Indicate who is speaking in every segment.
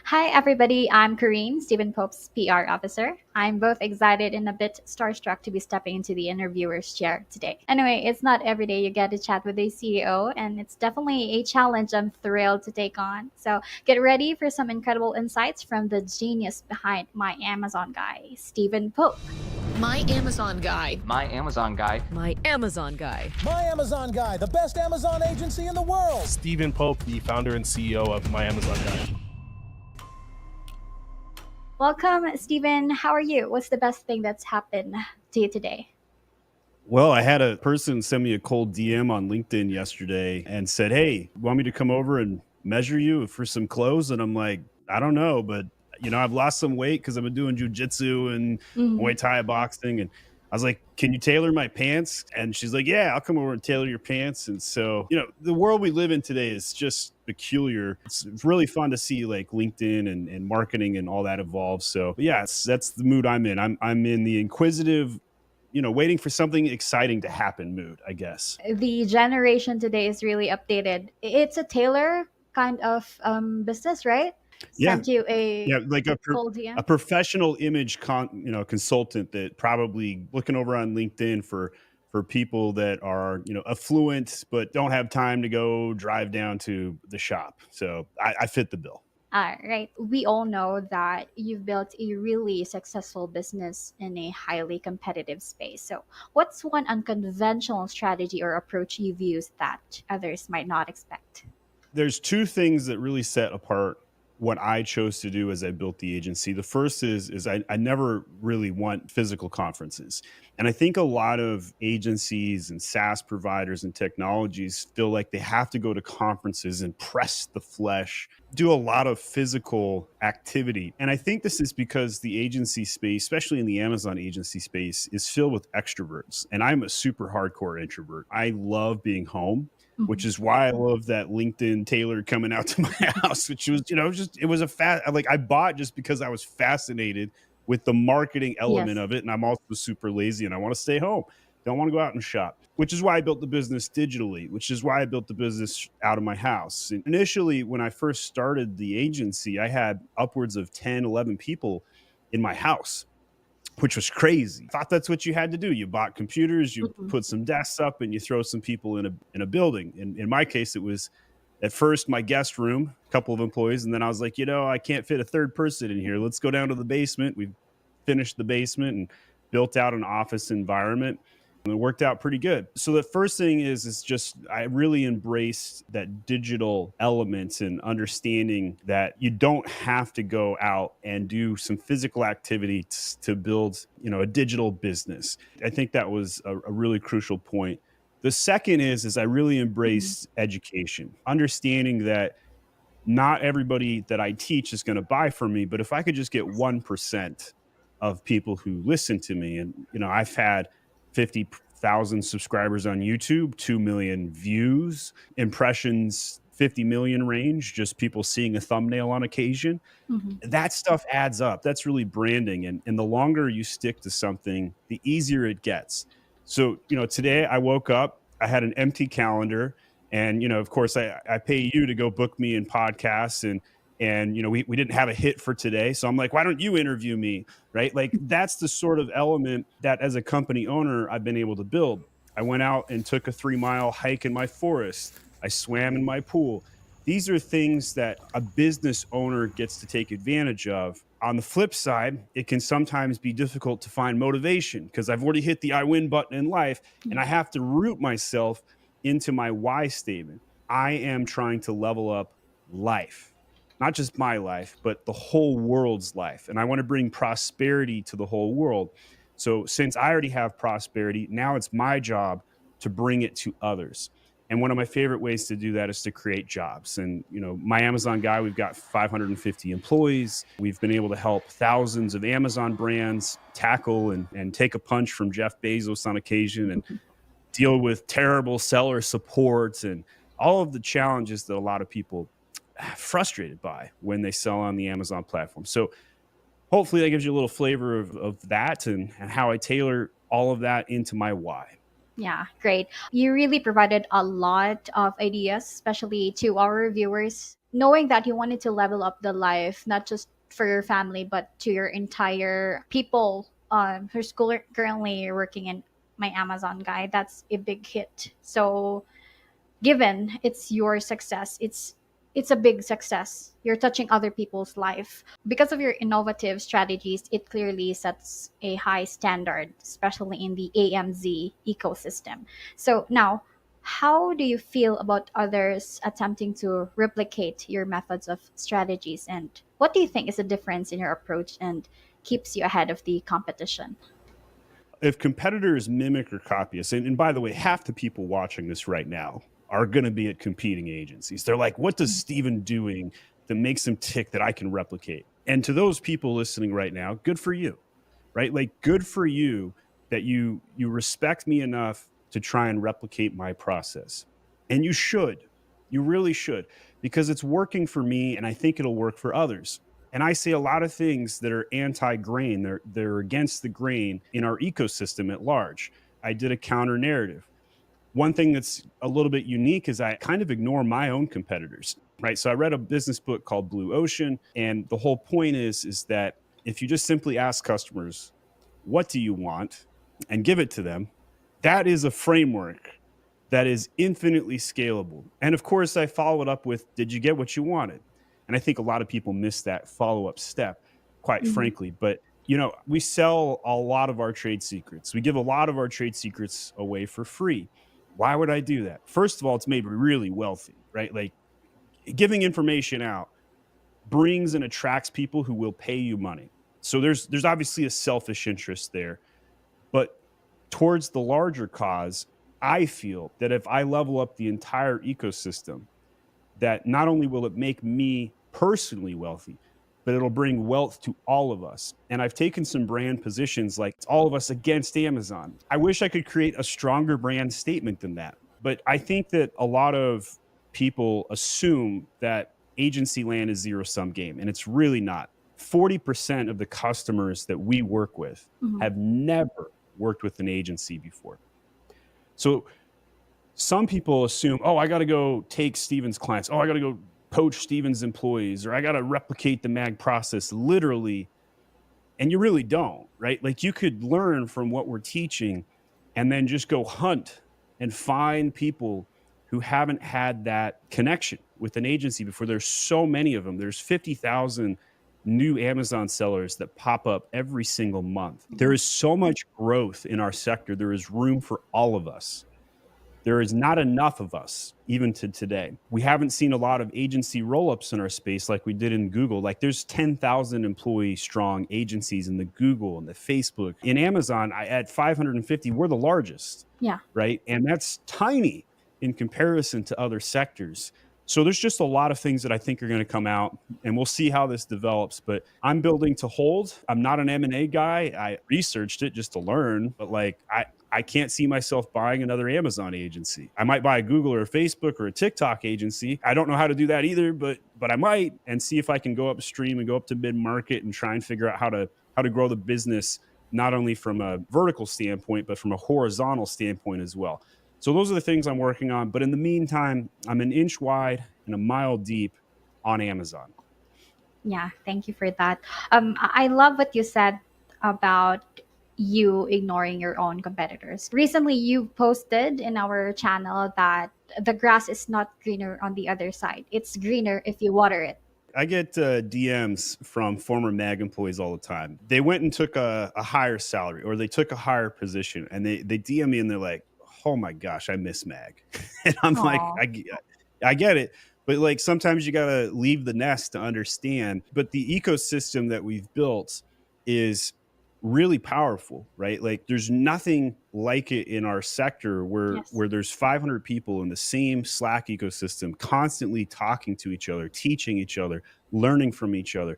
Speaker 1: Hi, everybody. I'm Corrine, Stephen Pope's PR officer. I'm both excited and a bit starstruck to be stepping into the interviewer's chair today. Anyway, it's not every day you get to chat with a CEO, and it's definitely a challenge I'm thrilled to take on. So get ready for some incredible insights from the genius behind my Amazon guy, Stephen Pope.
Speaker 2: My Amazon guy.
Speaker 3: My Amazon guy.
Speaker 2: My Amazon guy.
Speaker 4: My Amazon Guy, the best Amazon agency in the world.
Speaker 5: Stephen Pope, the founder and CEO of My Amazon Guy.
Speaker 1: Welcome, Stephen. How are you? What's the best thing that's happened to you today?
Speaker 5: Well, I had a person send me a cold DM on LinkedIn yesterday and said, "Hey, want me to come over and measure you for some clothes?" And I'm like, "I don't know, but I've lost some weight because I've been doing jujitsu and
Speaker 1: Mhm.
Speaker 5: Muay Thai boxing." And I was like, "Can you tailor my pants?" And she's like, "Yeah, I'll come over and tailor your pants." And so, the world we live in today is just peculiar. It's really fun to see like LinkedIn and marketing and all that evolve. So, but yeah, that's the mood I'm in. I'm in the inquisitive, waiting for something exciting to happen mood, I guess.
Speaker 1: The generation today is really updated. It's a tailor kind of business, right?
Speaker 5: Yeah.
Speaker 1: Sent you
Speaker 5: Yeah,
Speaker 1: a
Speaker 5: like
Speaker 1: cold
Speaker 5: a
Speaker 1: DM.
Speaker 5: professional image consultant that probably looking over on LinkedIn for people that are, affluent but don't have time to go drive down to the shop. So I fit the bill.
Speaker 1: Right. We all know that you've built a really successful business in a highly competitive space. So, what's one unconventional strategy or approach you've used that others might not expect?
Speaker 5: There's two things that really set apart what I chose to do as I built the agency. The first is I never really want physical conferences. And I think a lot of agencies and SaaS providers and technologies feel like they have to go to conferences and press the flesh, do a lot of physical activity. And I think this is because the agency space, especially in the Amazon agency space, is filled with extroverts. And I'm a super hardcore introvert. I love being home, which
Speaker 1: Mhm.
Speaker 5: is why I love that LinkedIn Taylor coming out to my house, which was, just, it was a like I bought just because I was fascinated with the marketing element
Speaker 1: Yes.
Speaker 5: of it. And I'm also super lazy and I want to stay home. Don't want to go out and shop, which is why I built the business digitally, which is why I built the business out of my house. And initially, when I first started the agency, I had upwards of 10, 11 people in my house, which was crazy. Thought that's what you had to do. You bought computers, you
Speaker 1: Mhm.
Speaker 5: put some desks up, and you throw some people in a building. And in my case, it was at first my guest room, a couple of employees, and then I was like, I can't fit a third person in here. Let's go down to the basement. We finished the basement and built out an office environment. And it worked out pretty good. So the first thing is just I really embraced that digital element and understanding that you don't have to go out and do some physical activity to build, a digital business. I think that was a really crucial point. The second is I really
Speaker 1: Mhm.
Speaker 5: embrace education, understanding that not everybody that I teach is going to buy from me, but if I could just get
Speaker 1: Yes.
Speaker 5: 1% of people who listen to me, and I've had 50,000 subscribers on YouTube, 2 million views, impressions 50 million range, just people seeing a thumbnail on occasion.
Speaker 1: Mhm.
Speaker 5: That stuff adds up. That's really branding, and the longer you stick to something, the easier it gets. So, today I woke up, I had an empty calendar, and of course I pay you to go book me in podcasts, and we didn't have a hit for today, so I'm like, why don't you interview me, right? Like that's the sort of element that as a company owner I've been able to build. I went out and took a 3-mile hike in my forest. I swam in my pool. These are things that a business owner gets to take advantage of. On the flip side, it can sometimes be difficult to find motivation because I've already hit the I win button in life and I
Speaker 1: Yes.
Speaker 5: have to root myself into my why statement. I am trying to level up life, not just my life, but the whole world's life. And I want to bring prosperity to the whole world. So, since I already have prosperity, now it's my job to bring it to others. And one of my favorite ways to do that is to create jobs. And, my Amazon guy, we've got 550 employees. We've been able to help thousands of Amazon brands tackle and take a punch from Jeff Bezos on occasion and deal with terrible seller supports and all of the challenges that a lot of people are frustrated by when they sell on the Amazon platform. So hopefully that gives you a little flavor of that and how I tailor all of that into my why.
Speaker 1: Yeah, great. You really provided a lot of ideas, especially to our viewers knowing that you wanted to level up the life, not just for your family, but to your entire people who's currently working in my Amazon guy, that's a big hit. So given it's your success, it's a big success, you're touching other people's life because of your innovative strategies. It clearly sets a high standard, especially in the AMZ ecosystem. So now, how do you feel about others attempting to replicate your methods of strategies, and what do you think is the difference in your approach and keeps you ahead of the competition?
Speaker 5: If competitors mimic or copy us, and by the way, half the people watching this right now are going to be at competing agencies. They're like, what does Steven doing that makes him tick that I can replicate? And to those people listening right now, good for you, right? Like, good for you that you respect me enough to try and replicate my process. And you should. You really should, because it's working for me and I think it'll work for others. And I say a lot of things that are anti-grain. They're against the grain in our ecosystem at large. I did a counter narrative. One thing that's a little bit unique is I kind of ignore my own competitors, right? So I read a business book called Blue Ocean, and the whole point is that if you just simply ask customers, what do you want, and give it to them, that is a framework that is infinitely scalable. And of course, I follow it up with, did you get what you wanted? And I think a lot of people miss that follow up step, quite
Speaker 1: Mhm.
Speaker 5: frankly. But, we sell a lot of our trade secrets. We give a lot of our trade secrets away for free. Why would I do that? First of all, it's made me really wealthy, right? Like, giving information out brings and attracts people who will pay you money. So there's obviously a selfish interest there. But towards the larger cause, I feel that if I level up the entire ecosystem, that not only will it make me personally wealthy, but it'll bring wealth to all of us. And I've taken some brand positions like it's all of us against Amazon. I wish I could create a stronger brand statement than that. But I think that a lot of people assume that agency land is zero sum game, and it's really not. 40% of the customers that we work with
Speaker 1: Mhm.
Speaker 5: have never worked with an agency before. So some people assume, oh, I got to go take Steven's clients. Oh, I got to go poach Steven's employees, or I got to replicate the MAG process literally. And you really don't, right? Like, you could learn from what we're teaching and then just go hunt and find people who haven't had that connection with an agency before. There's so many of them. There's 50,000 new Amazon sellers that pop up every single month. There is so much growth in our sector. There is room for all of us. There is not enough of us, even to today. We haven't seen a lot of agency roll-ups in our space like we did in Google. Like, there's 10,000 employee strong agencies in the Google and the Facebook. In Amazon, at 550, we're the largest,
Speaker 1: Yeah.
Speaker 5: right? And that's tiny in comparison to other sectors. So there's just a lot of things that I think are going to come out, and we'll see how this develops. But I'm building to hold. I'm not an M&A guy. I researched it just to learn, but like, I can't see myself buying another Amazon agency. I might buy a Google or a Facebook or a TikTok agency. I don't know how to do that either, but I might, and see if I can go upstream and go up to mid market and try and figure out how to grow the business, not only from a vertical standpoint but from a horizontal standpoint as well. So those are the things I'm working on. But in the meantime, I'm an inch wide and a mile deep on Amazon.
Speaker 1: Yeah, thank you for that. I love what you said about you ignoring your own competitors. Recently, you posted in our channel that the grass is not greener on the other side. It's greener if you water it.
Speaker 5: I get DMs from former MAG employees all the time. They went and took a higher salary, or they took a higher position, and they DM me and they're like, "Oh my gosh, I miss MAG," and I'm like,
Speaker 1: Oh,
Speaker 5: I get it, but like, sometimes you gotta leave the nest to understand. But the ecosystem that we've built is really powerful, right? Like, there's nothing like it in our sector
Speaker 1: yes.
Speaker 5: where there's 500 people in the same Slack ecosystem, constantly talking to each other, teaching each other, learning from each other.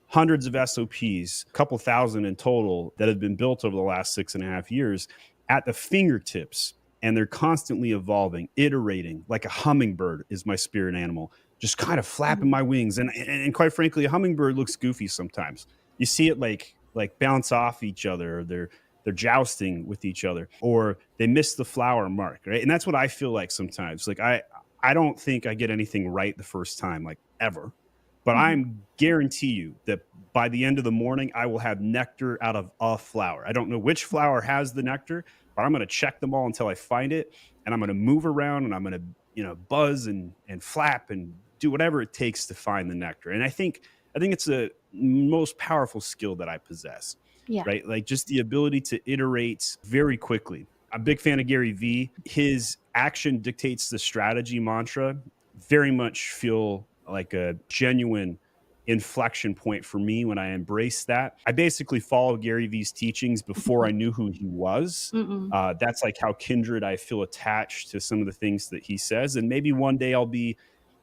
Speaker 5: Hundreds of SOPs, a couple thousand in total, that have been built over the last 6.5 years at the fingertips. And they're constantly evolving, iterating. Like a hummingbird is my spirit animal, just kind of flapping
Speaker 1: Mhm.
Speaker 5: my wings. And quite frankly, a hummingbird looks goofy sometimes. You see it like bounce off each other, or they're jousting with each other, or they miss the flower mark, right? And that's what I feel like sometimes. Like, I don't think I get anything right the first time. Like, ever. But
Speaker 1: Mhm.
Speaker 5: I'm guarantee you that by the end of the morning, I will have nectar out of a flower. I don't know which flower has the nectar, but I'm going to check them all until I find it. And I'm going to move around and I'm going to, buzz and flap and do whatever it takes to find the nectar. And I think it's the most powerful skill that I possess,
Speaker 1: Yeah.
Speaker 5: right? Like just the ability to iterate very quickly. I'm a big fan of Gary Vee. His action dictates the strategy mantra very much feel like a genuine inflection point for me when I embrace that. I basically followed Gary Vee's teachings before I knew who he was.
Speaker 1: Mm-mm.
Speaker 5: That's like how kindred I feel attached to some of the things that he says. And maybe one day I'll be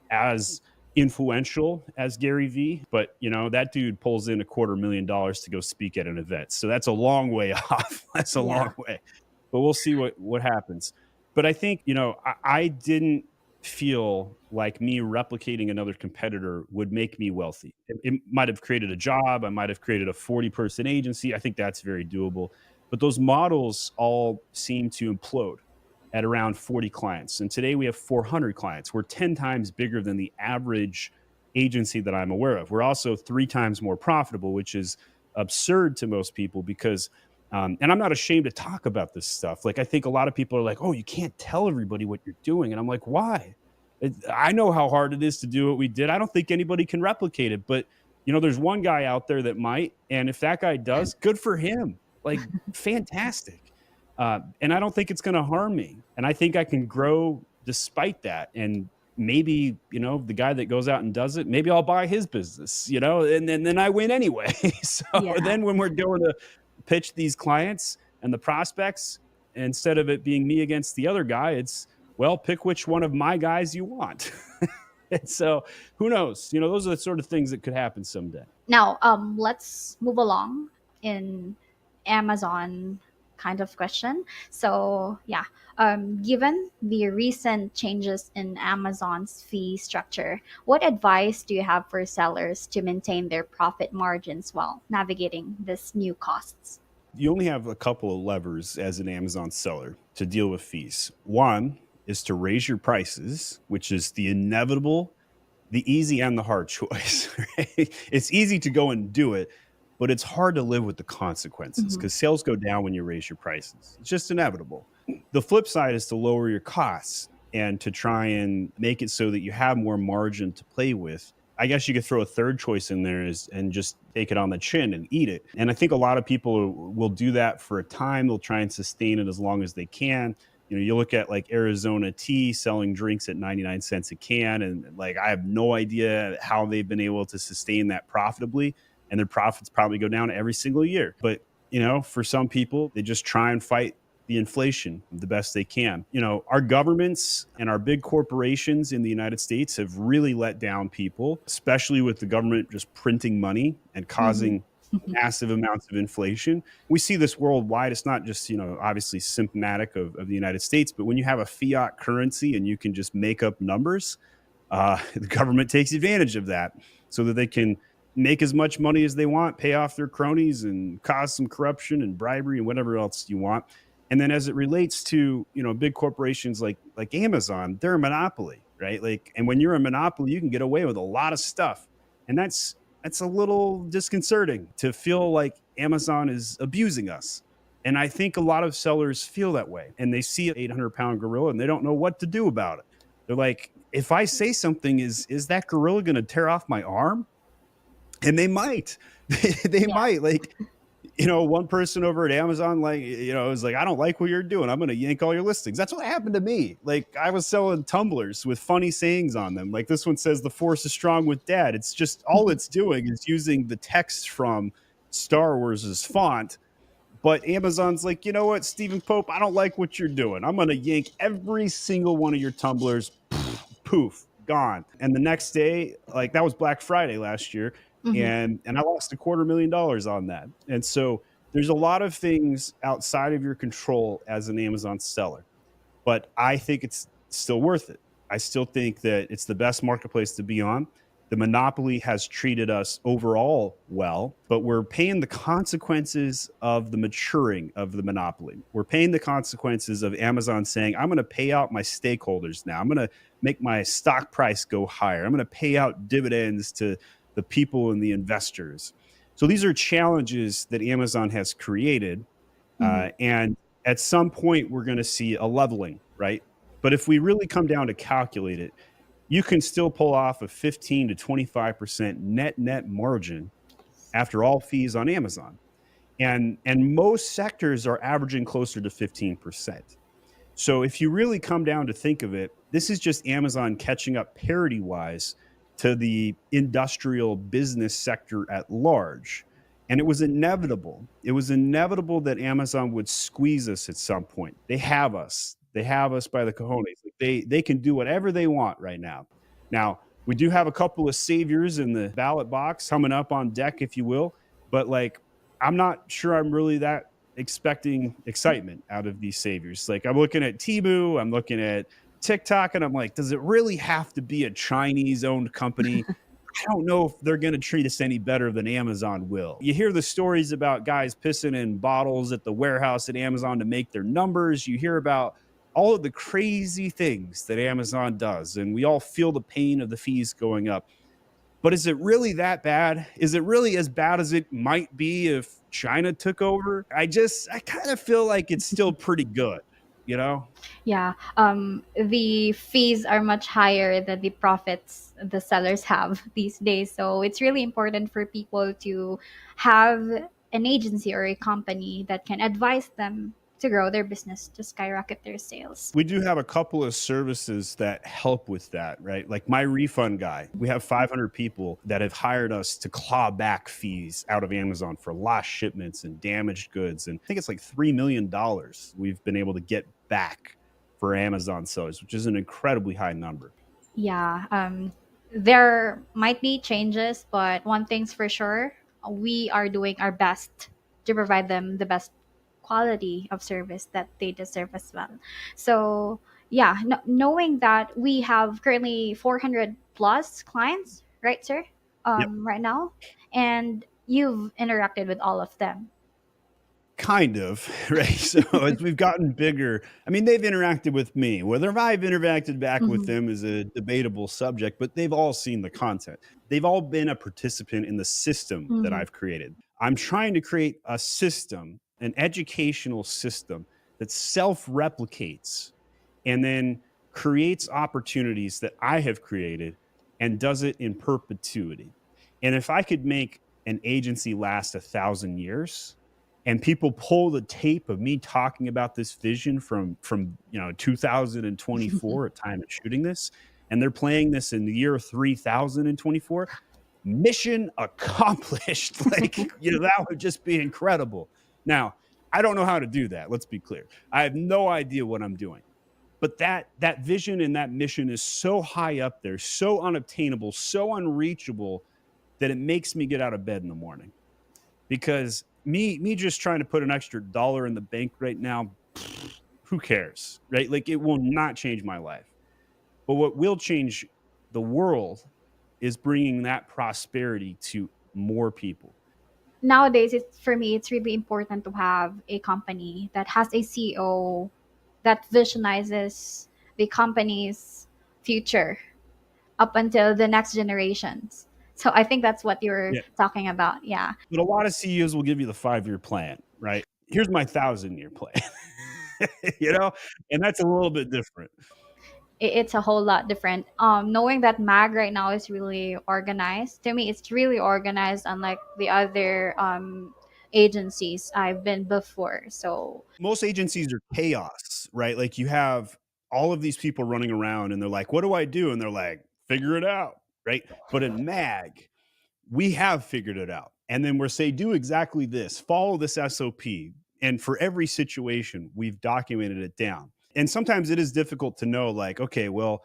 Speaker 5: as influential as Gary Vee, but that dude pulls in $250,000 to go speak at an event. So that's a long way off. That's a
Speaker 1: Yeah.
Speaker 5: long way. But we'll see what happens. But I think, I didn't feel like me replicating another competitor would make me wealthy. It might have created a job, I might have created a 40-person agency. I think that's very doable. But those models all seem to implode at around 40 clients. And today we have 400 clients. We're 10 times bigger than the average agency that I'm aware of. We're also 3 times more profitable, which is absurd to most people because, and I'm not ashamed to talk about this stuff. Like, I think a lot of people are like, oh, you can't tell everybody what you're doing. And I'm like, why? I know how hard it is to do what we did. I don't think anybody can replicate it. But, there's one guy out there that might. And if that guy does, good for him. Like, fantastic. And I don't think it's going to harm me. And I think I can grow despite that. And maybe, the guy that goes out and does it, maybe I'll buy his business, and then I win anyway. So
Speaker 1: Yeah.
Speaker 5: then when we're going to pitch these clients and the prospects, instead of it being me against the other guy, it's, well, pick which one of my guys you want. And so who knows? Those are the sort of things that could happen someday.
Speaker 1: Now, let's move along in Amazon kind of question. So, yeah, given the recent changes in Amazon's fee structure, what advice do you have for sellers to maintain their profit margins while navigating this new costs?
Speaker 5: You only have a couple of levers as an Amazon seller to deal with fees. One is to raise your prices, which is the inevitable, the easy and the hard choice. Right? It's easy to go and do it, but it's hard to live with the consequences
Speaker 1: Mhm.
Speaker 5: because sales go down when you raise your prices. It's just inevitable. The flip side is to lower your costs and to try and make it so that you have more margin to play with. I guess you could throw a third choice in there is and just take it on the chin and eat it. And I think a lot of people will do that for a time. They'll try and sustain it as long as they can. You look at like Arizona Tea selling drinks at 99 cents a can. And like, I have no idea how they've been able to sustain that profitably. And their profits probably go down every single year. But, for some people, they just try and fight the inflation the best they can. Our governments and our big corporations in the United States have really let down people, especially with the government just printing money and
Speaker 1: Mhm.
Speaker 5: causing massive amounts of inflation. We see this worldwide. It's not just, obviously symptomatic of the United States, but when you have a fiat currency and you can just make up numbers, the government takes advantage of that so that they can make as much money as they want, pay off their cronies and cause some corruption and bribery and whatever else you want. And then as it relates to, big corporations like Amazon, they're a monopoly, right? Like, and when you're a monopoly, you can get away with a lot of stuff. And that's a little disconcerting to feel like Amazon is abusing us. And I think a lot of sellers feel that way and they see an 800-pound gorilla and they don't know what to do about it. They're like, if I say something, is that gorilla going to tear off my arm? And they might. They
Speaker 1: Yeah.
Speaker 5: might. Like, one person over at Amazon, like, is like, I don't like what you're doing. I'm going to yank all your listings. That's what happened to me. Like, I was selling tumblers with funny sayings on them. Like, this one says, the force is strong with dad. It's just all it's doing is using the text from Star Wars' font. But Amazon's like, you know what, Stephen Pope, I don't like what you're doing. I'm going to yank every single one of your tumblers. Poof, gone. And the next day, like that was Black Friday last year,
Speaker 1: Mhm.
Speaker 5: and I lost $250,000 on that. And so there's a lot of things outside of your control as an Amazon seller, but I think it's still worth it. I still think that it's the best marketplace to be on. The monopoly has treated us overall well, but we're paying the consequences of the maturing of the monopoly. We're paying the consequences of Amazon saying, I'm going to pay out my stakeholders now. I'm going to make my stock price go higher. I'm going to pay out dividends to the people and the investors. So these are challenges that Amazon has created.
Speaker 1: Mhm.
Speaker 5: And at some point, we're going to see a leveling, right? But if we really come down to calculate it, you can still pull off a 15 to 25% net margin after all fees on Amazon. And most sectors are averaging closer to 15%. So if you really come down to think of it, this is just Amazon catching up parity wise to the industrial business sector at large. And it was inevitable. It was inevitable that Amazon would squeeze us at some point. They have us. They have us by the cojones. Like they can do whatever they want right now. Now, we do have a couple of saviors in the ballot box coming up on deck, if you will. But like, I'm not sure I'm really that expecting excitement out of these saviors. Like I'm looking at Temu, I'm looking at TikTok, and I'm like, does it really have to be a Chinese owned company? I don't know if they're going to treat us any better than Amazon will. You hear the stories about guys pissing in bottles at the warehouse at Amazon to make their numbers. You hear about all of the crazy things that Amazon does, and we all feel the pain of the fees going up. But is it really that bad? Is it really as bad as it might be if China took over? I kind of feel like it's still pretty good, you know?
Speaker 1: Yeah, the fees are much higher than the profits the sellers have these days. So it's really important for people to have an agency or a company that can advise them to grow their business, to skyrocket their sales.
Speaker 5: We do have a couple of services that help with that, right? Like my refund guy, we have 500 people that have hired us to claw back fees out of Amazon for lost shipments and damaged goods. And I think it's like $3 million we've been able to get back for Amazon sellers, which is an incredibly high number.
Speaker 1: Yeah, there might be changes, but one thing's for sure, we are doing our best to provide them the best quality of service that they deserve as well. So, yeah, knowing that we have currently 400 plus clients, right, sir?
Speaker 5: Yep.
Speaker 1: Right now, and you've interacted with all of them.
Speaker 5: Kind of, right? So as we've gotten bigger, I mean, they've interacted with me. Whether I've interacted back with
Speaker 1: Mhm.
Speaker 5: them is a debatable subject, but they've all seen the content. They've all been a participant in the system that
Speaker 1: Mhm.
Speaker 5: I've created. I'm trying to create a system, an educational system that self replicates and then creates opportunities that I have created and does it in perpetuity. And if I could make an agency last 1,000 years, and people pull the tape of me talking about this vision from 2024 at time of shooting this, and they're playing this in the year 3024, mission accomplished. Like, that would just be incredible. Now, I don't know how to do that. Let's be clear. I have no idea what I'm doing. But that vision and that mission is so high up there, so unobtainable, so unreachable that it makes me get out of bed in the morning. Because me just trying to put an extra dollar in the bank right now, who cares, right? Like it will not change my life. But what will change the world is bringing that prosperity to more people.
Speaker 1: Nowadays, it's for me, it's really important to have a company that has a CEO that visionizes the company's future up until the next generations. So I think that's what you're
Speaker 5: Yeah.
Speaker 1: talking about. Yeah.
Speaker 5: But a lot of CEOs will give you the 5-year plan, right? Here's my 1,000-year plan. And that's a little bit different.
Speaker 1: It's a whole lot different. Knowing that mag right now is really organized, to me it's really organized, unlike the other agencies I've been before. So
Speaker 5: Most agencies are chaos, right? Like you have all of these people running around and they're like, what do I do? And they're like, figure it out, right? But in MAG, we have figured it out. And then we're say, do exactly this, follow this SOP. And for every situation, we've documented it down. And sometimes it is difficult to know, like, okay, well,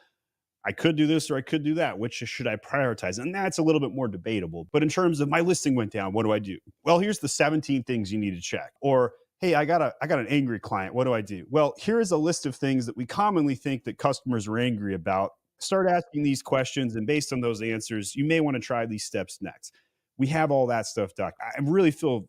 Speaker 5: I could do this or I could do that. Which should I prioritize? And that's a little bit more debatable. But in terms of my listing went down, what do I do? Well, here's the 17 things you need to check. Or, hey, I got an angry client. What do I do? Well, here is a list of things that we commonly think that customers are angry about. start asking these questions. And based on those answers, you may want to try these steps next. We have all that stuff, Doc. I really feel,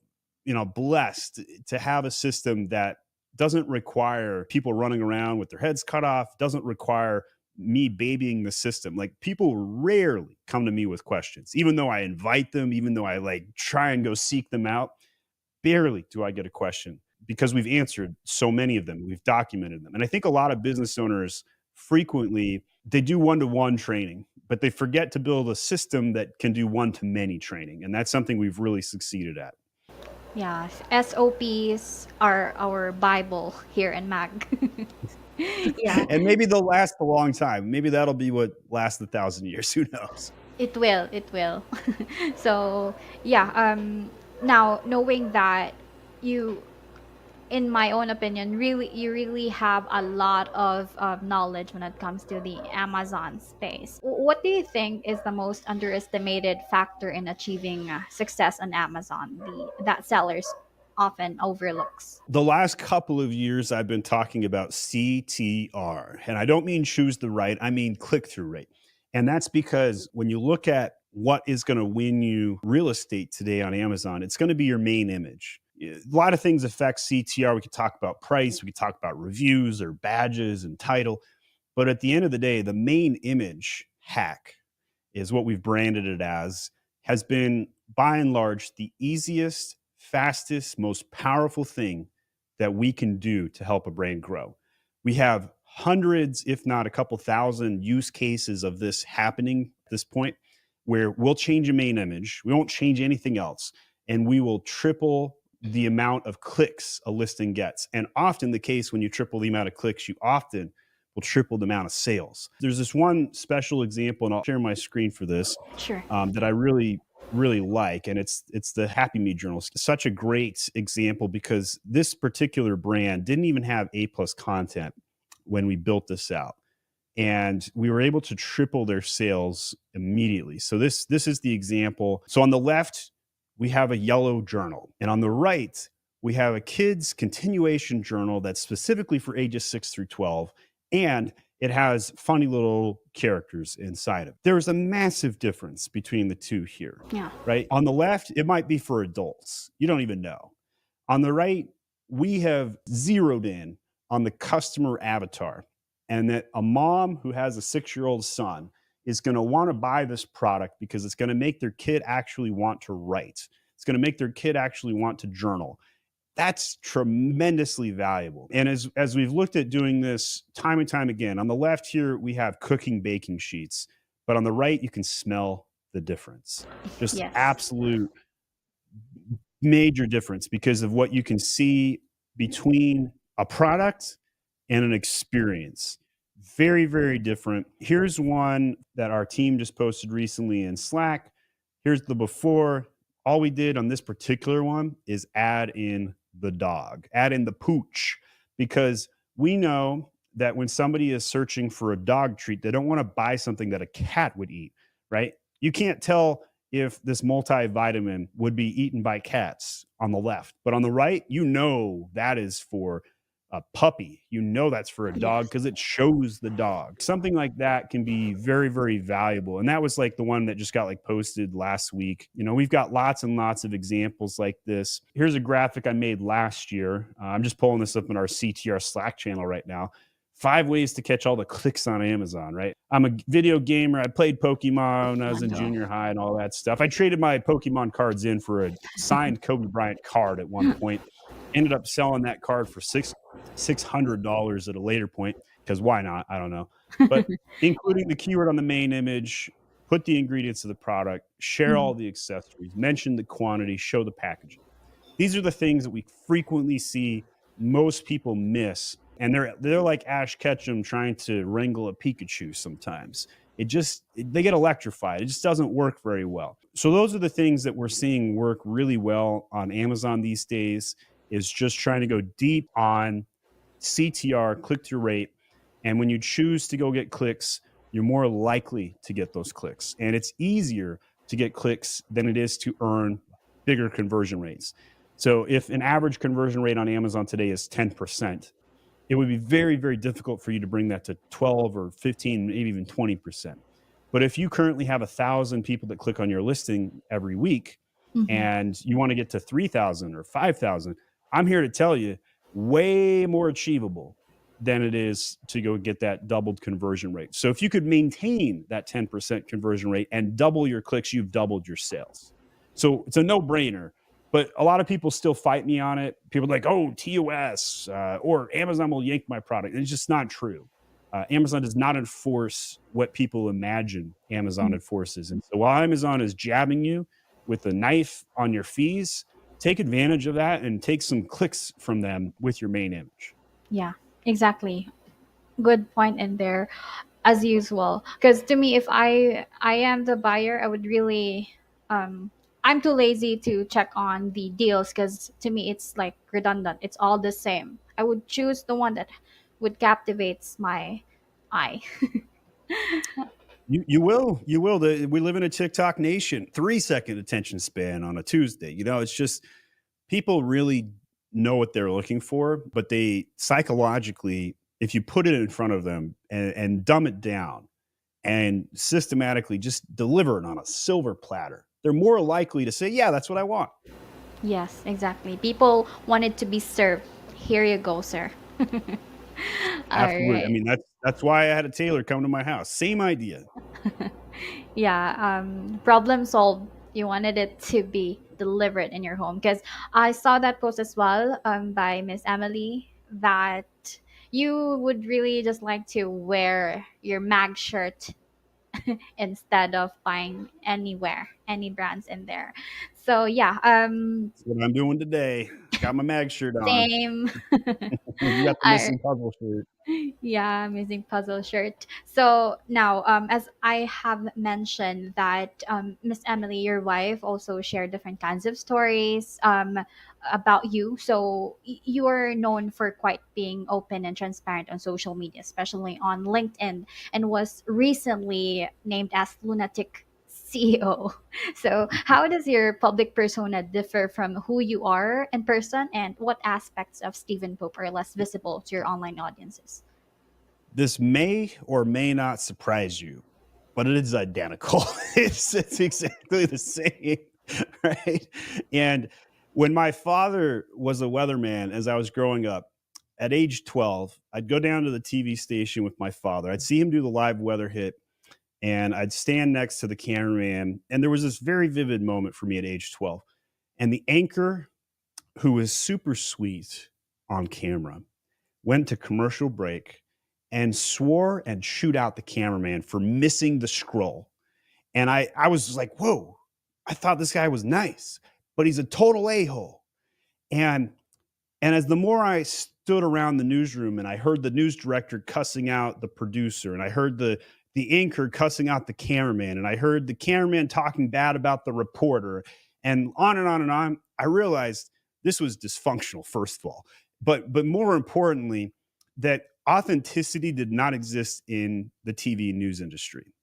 Speaker 5: blessed to have a system that doesn't require people running around with their heads cut off, doesn't require me babying the system. Like, people rarely come to me with questions, even though I invite them, even though I like try and go seek them out. Barely do I get a question because we've answered so many of them. We've documented them. And I think a lot of business owners frequently, they do one-to-one training, but they forget to build a system that can do one-to-many training. And that's something we've really succeeded at.
Speaker 1: Yeah, SOPs are our Bible here in MAG. Yeah,
Speaker 5: And maybe they'll last a long time. Maybe that'll be what lasts 1,000 years. Who knows?
Speaker 1: it will. It will. So, yeah, now knowing that you, in my own opinion, you really have a lot of knowledge when it comes to the Amazon space. What do you think is the most underestimated factor in achieving success on Amazon, that sellers often overlooks?
Speaker 5: The last couple of years, I've been talking about CTR, and I don't mean choose the right, I mean click through rate. And that's because when you look at what is going to win you real estate today on Amazon, it's going to be your main image. A lot of things affect CTR. We could talk about price, we could talk about reviews or badges and title. But at the end of the day, the main image hack is what we've branded it as, has been by and large the easiest, fastest, most powerful thing that we can do to help a brand grow. We have hundreds, if not a couple thousand use cases of this happening at this point, where we'll change a main image, we won't change anything else, and we will triple the amount of clicks a listing gets. And often the case, when you triple the amount of clicks, you often will triple the amount of sales. There's this one special example, and I'll share my screen for this,
Speaker 1: Sure.
Speaker 5: that I really like, and it's the Happy Me Journal. It's such a great example because this particular brand didn't even have A+ content when we built this out, and we were able to triple their sales immediately. So this is the example. So on the left, we have a yellow journal, and on the right, we have a kids continuation journal that's specifically for ages 6 through 12, and it has funny little characters inside of it. There's a massive difference between the two here,
Speaker 1: Yeah.
Speaker 5: right? On the left, it might be for adults. You don't even know. On the right, we have zeroed in on the customer avatar, and that a mom who has a 6-year-old son is going to want to buy this product because it's going to make their kid actually want to write. It's going to make their kid actually want to journal. That's tremendously valuable. And as we've looked at doing this time and time again, on the left here, we have cooking baking sheets, but on the right, you can smell the difference. Just
Speaker 1: Yes.
Speaker 5: absolute major difference because of what you can see between a product and an experience. Very, very different. Here's one that our team just posted recently in Slack. Here's the before. All we did on this particular one is add in the dog, add in the pooch, because we know that when somebody is searching for a dog treat, they don't want to buy something that a cat would eat, right? You can't tell if this multivitamin would be eaten by cats on the left, but on the right, you know that is for a puppy. You know that's for a dog because it shows the dog. Something like that can be very, very valuable. And that was like the one that just got like posted last week. You know, we've got lots and lots of examples like this. Here's a graphic I made last year. I'm just pulling this up in our CTR Slack channel right now. 5 ways to catch all the clicks on Amazon, right? I'm a video gamer. I played Pokemon when I was in junior high and all that stuff. I traded my Pokemon cards in for a signed Kobe Bryant card at one point. Ended up selling that card for $600 at a later point, because why not? I don't know. But including the keyword on the main image, put the ingredients of the product, share all the accessories, mention the quantity, show the packaging. These are the things that we frequently see most people miss. And they're like Ash Ketchum trying to wrangle a Pikachu sometimes. They get electrified. It just doesn't work very well. So those are the things that we're seeing work really well on Amazon these days, is just trying to go deep on CTR, click-through rate. And when you choose to go get clicks, you're more likely to get those clicks. And it's easier to get clicks than it is to earn bigger conversion rates. So if an average conversion rate on Amazon today is 10%, it would be very, very difficult for you to bring that to 12 or 15, maybe even 20%. But if you currently have 1,000 people that click on your listing every week
Speaker 1: Mhm.
Speaker 5: and you want to get to 3,000 or 5,000, I'm here to tell you, way more achievable than it is to go get that doubled conversion rate. So if you could maintain that 10% conversion rate and double your clicks, you've doubled your sales. So it's a no brainer. But a lot of people still fight me on it. People are like, oh, TOS or Amazon will yank my product. And it's just not true. Amazon does not enforce what people imagine Amazon
Speaker 1: Mm.
Speaker 5: enforces. And so while Amazon is jabbing you with a knife on your fees, take advantage of that and take some clicks from them with your main image.
Speaker 1: Yeah, exactly. Good point in there, as usual. Because to me, if I am the buyer, I would really I'm too lazy to check on the deals because to me it's like redundant. It's all the same. I would choose the one that would captivates my eye.
Speaker 5: You will. We live in a TikTok nation. 3 second attention span on a Tuesday. It's just people really know what they're looking for, but they psychologically, if you put it in front of them and dumb it down and systematically just deliver it on a silver platter, they're more likely to say, yeah, that's what I want.
Speaker 1: Yes, exactly. People want it to be served. Here you go, sir. All
Speaker 5: Absolutely. I
Speaker 1: right.
Speaker 5: mean, that's why I had a tailor come to my house. Same idea.
Speaker 1: Yeah, problem solved. You wanted it to be delivered in your home because I saw that post as well by Miss Emily that you would really just like to wear your mag shirt instead of buying anywhere any brands in there. So yeah,
Speaker 5: That's what I'm doing today. Got my mag shirt on.
Speaker 1: same.
Speaker 5: You got the
Speaker 1: All
Speaker 5: missing puzzle shirt.
Speaker 1: Yeah, amazing puzzle shirt. So now, as I have mentioned that Miss Emily, your wife, also shared different kinds of stories about you. So you are known for quite being open and transparent on social media, especially on LinkedIn, and was recently named as Lunatic CEO. So how does your public persona differ from who you are in person, and what aspects of Stephen Pope are less visible to your online audiences?
Speaker 5: This may or may not surprise you, but it is identical. It's exactly the same, right? And when my father was a weatherman as I was growing up, at age 12, I'd go down to the TV station with my father. I'd see him do the live weather hit, and I'd stand next to the cameraman. And there was this very vivid moment for me at age 12. And the anchor, who was super sweet on camera, went to commercial break and swore and chewed out the cameraman for missing the scroll. And I was just like, whoa, I thought this guy was nice, but he's a total a-hole. And and as the more I stood around the newsroom and I heard the news director cussing out the producer, and I heard the anchor cussing out the cameraman, and I heard the cameraman talking bad about the reporter, and on, I realized this was dysfunctional, first of all. But more importantly, that authenticity did not exist in the TV news industry.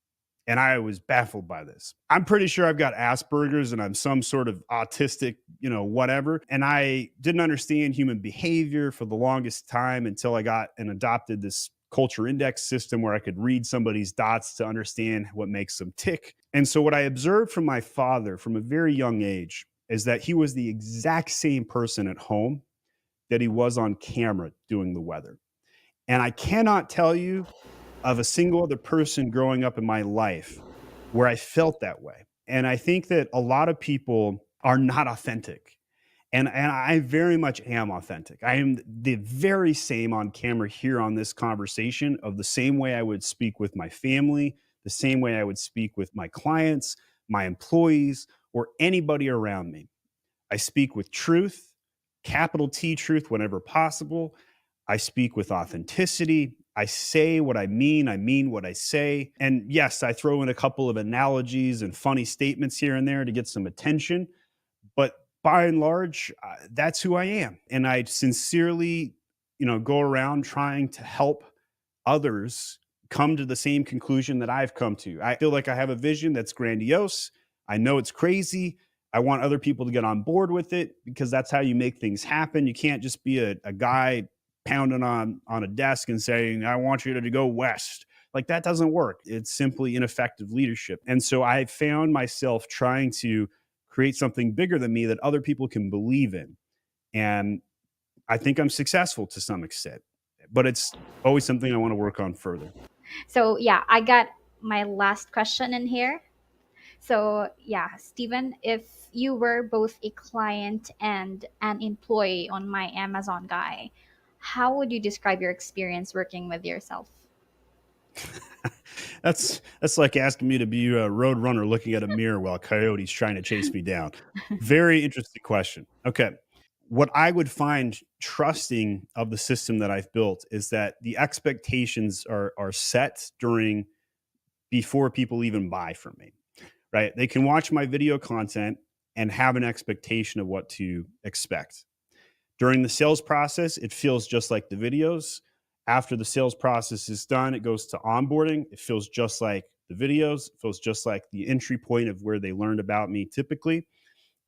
Speaker 5: And I was baffled by this. I'm pretty sure I've got Asperger's and I'm some sort of autistic, whatever. And I didn't understand human behavior for the longest time until I got and adopted this culture index system where I could read somebody's dots to understand what makes them tick. And so, what I observed from my father from a very young age is that he was the exact same person at home that he was on camera doing the weather. And I cannot tell you of a single other person growing up in my life where I felt that way. And I think that a lot of people are not authentic. And I very much am authentic. I am the very same on camera here on this conversation of the same way I would speak with my family, the same way I would speak with my clients, my employees, or anybody around me. I speak with truth, capital T truth whenever possible. I speak with authenticity. I say what I mean what I say. And yes, I throw in a couple of analogies and funny statements here and there to get some attention. But by and large, that's who I am. And I sincerely, go around trying to help others come to the same conclusion that I've come to. I feel like I have a vision that's grandiose. I know it's crazy. I want other people to get on board with it because that's how you make things happen. You can't just be a guy pounding on a desk and saying, I want you to go west. Like that doesn't work. It's simply ineffective leadership. And so I found myself trying to create something bigger than me that other people can believe in. And I think I'm successful to some extent, but it's always something I want to work on further.
Speaker 1: So yeah, I got my last question in here. So yeah, Stephen, if you were both a client and an employee on My Amazon Guy, how would you describe your experience working with yourself?
Speaker 5: That's like asking me to be a road runner looking at a mirror while a coyote's trying to chase me down. Very interesting question. Okay. What I would find trusting of the system that I've built is that the expectations are set during before people even buy from me, right? They can watch my video content and have an expectation of what to expect. During the sales process, it feels just like the videos. After the sales process is done, it goes to onboarding. It feels just like the videos. It feels just like the entry point of where they learned about me typically.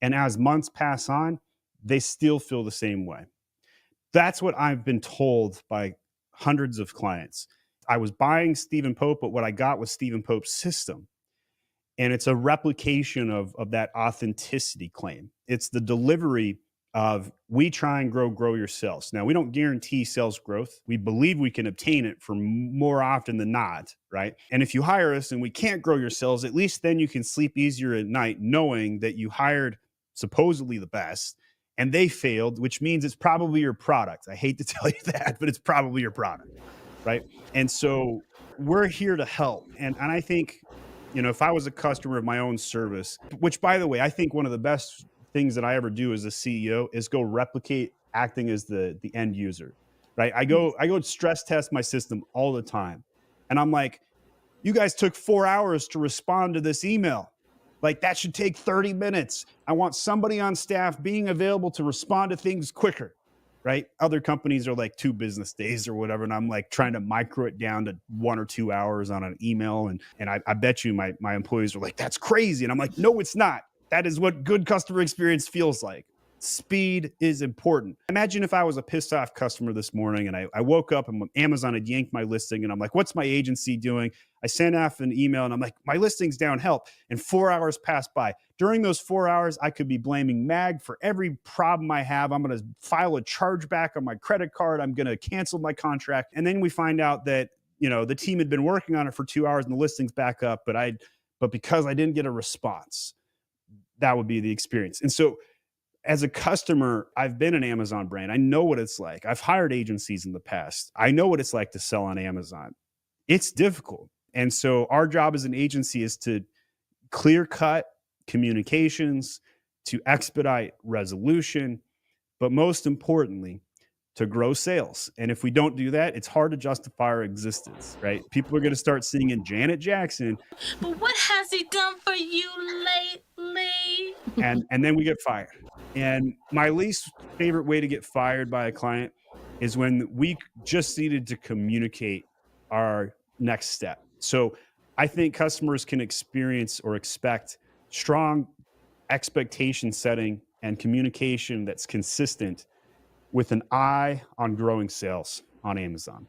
Speaker 5: And as months pass on, they still feel the same way. That's what I've been told by hundreds of clients. I was buying Stephen Pope, but what I got was Stephen Pope's system. And it's a replication of that authenticity claim. It's the delivery of we try and grow your sales. Now, we don't guarantee sales growth. We believe we can obtain it for more often than not, right? And if you hire us and we can't grow your sales, at least then you can sleep easier at night knowing that you hired supposedly the best and they failed, which means it's probably your product. I hate to tell you that, but it's probably your product, right? And so we're here to help. And I think, if I was a customer of my own service, which by the way, I think one of the best things that I ever do as a CEO is go replicate acting as the end user, right? I go stress test my system all the time. And I'm like, you guys took 4 hours to respond to this email. Like that should take 30 minutes. I want somebody on staff being available to respond to things quicker, right? Other companies are like 2 business days or whatever. And I'm like trying to micro it down to 1 or 2 hours on an email. And I bet you my employees are like, that's crazy. And I'm like, no, it's not. That is what good customer experience feels like. Speed is important. Imagine if I was a pissed off customer this morning and I woke up and Amazon had yanked my listing and I'm like, what's my agency doing? I sent off an email and I'm like, my listing's down, help. And 4 hours passed by. During those 4 hours, I could be blaming MAG for every problem I have. I'm going to file a chargeback on my credit card. I'm going to cancel my contract. And then we find out that, the team had been working on it for 2 hours and the listing's back up, but because I didn't get a response, that would be the experience. And so as a customer, I've been an Amazon brand. I know what it's like. I've hired agencies in the past. I know what it's like to sell on Amazon. It's difficult. And so our job as an agency is to clear cut communications, to expedite resolution, but most importantly, to grow sales. And if we don't do that, it's hard to justify our existence, right? People are going to start singing Janet Jackson.
Speaker 3: But what has he done for you lately?
Speaker 5: And then we get fired. And my least favorite way to get fired by a client is when we just needed to communicate our next step. So I think customers can experience or expect strong expectation setting and communication that's consistent with an eye on growing sales on Amazon.